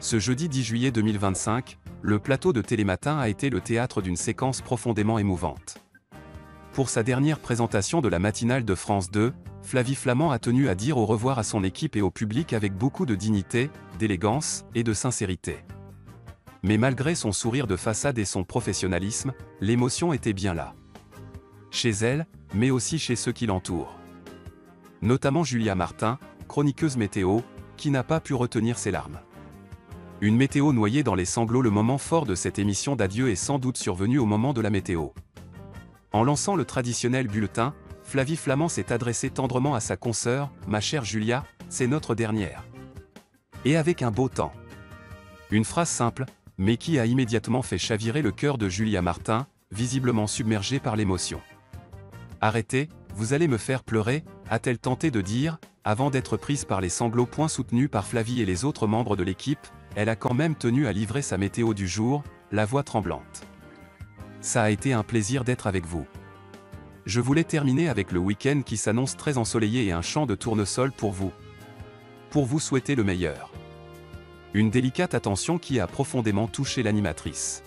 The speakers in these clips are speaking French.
Ce jeudi 10 juillet 2025, le plateau de Télématin a été le théâtre d'une séquence profondément émouvante. Pour sa dernière présentation de la matinale de France 2, Flavie Flament a tenu à dire au revoir à son équipe et au public avec beaucoup de dignité, d'élégance et de sincérité. Mais malgré son sourire de façade et son professionnalisme, l'émotion était bien là. Chez elle, mais aussi chez ceux qui l'entourent. Notamment Julia Martin, chroniqueuse météo, qui n'a pas pu retenir ses larmes. Une météo noyée dans les sanglots. Le moment fort de cette émission d'adieu est sans doute survenu au moment de la météo. En lançant le traditionnel bulletin, Flavie Flament s'est adressée tendrement à sa consoeur, « Ma chère Julia, c'est notre dernière. Et avec un beau temps ». Une phrase simple, mais qui a immédiatement fait chavirer le cœur de Julia Martin, visiblement submergée par l'émotion. « Arrêtez, vous allez me faire pleurer », a-t-elle tenté de dire, avant d'être prise par les sanglots. Soutenue par Flavie et les autres membres de l'équipe, elle a quand même tenu à livrer sa météo du jour, la voix tremblante. « Ça a été un plaisir d'être avec vous. Je voulais terminer avec le week-end qui s'annonce très ensoleillé et un chant de tournesol pour vous. Pour vous souhaiter le meilleur. » Une délicate attention qui a profondément touché l'animatrice.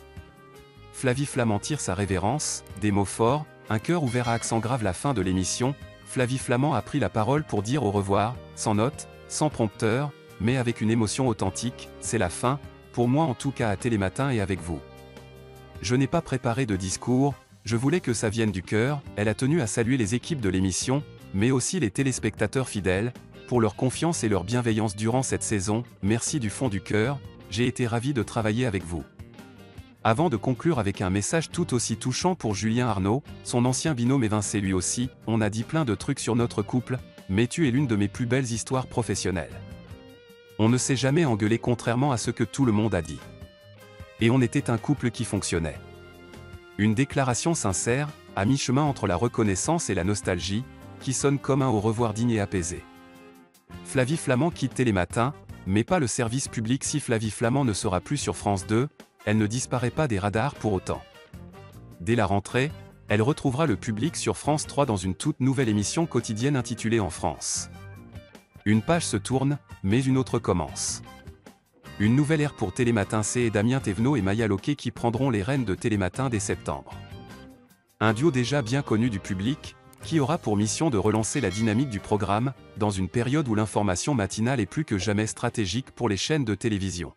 Flavie Flament tire sa révérence, des mots forts, un cœur ouvert à accent grave. La fin de l'émission, Flavie Flament a pris la parole pour dire au revoir, sans note, sans prompteur, mais avec une émotion authentique. « C'est la fin, pour moi en tout cas à Télématin et avec vous. Je n'ai pas préparé de discours, je voulais que ça vienne du cœur ». Elle a tenu à saluer les équipes de l'émission, mais aussi les téléspectateurs fidèles, pour leur confiance et leur bienveillance durant cette saison. « Merci du fond du cœur, j'ai été ravie de travailler avec vous ». Avant de conclure avec un message tout aussi touchant pour Julien Arnaud, son ancien binôme évincé lui aussi, « On a dit plein de trucs sur notre couple, mais tu es l'une de mes plus belles histoires professionnelles. On ne s'est jamais engueulé contrairement à ce que tout le monde a dit. Et on était un couple qui fonctionnait. » Une déclaration sincère, à mi-chemin entre la reconnaissance et la nostalgie, qui sonne comme un au revoir digne et apaisé. Flavie Flament quitte Télématin, mais pas le service public. Si Flavie Flament ne sera plus sur France 2, elle ne disparaît pas des radars pour autant. Dès la rentrée, elle retrouvera le public sur France 3 dans une toute nouvelle émission quotidienne intitulée En France. Une page se tourne, mais une autre commence. Une nouvelle ère pour Télématin. C'est Damien Thévenot et Maya Loquet qui prendront les rênes de Télématin dès septembre. Un duo déjà bien connu du public, qui aura pour mission de relancer la dynamique du programme, dans une période où l'information matinale est plus que jamais stratégique pour les chaînes de télévision.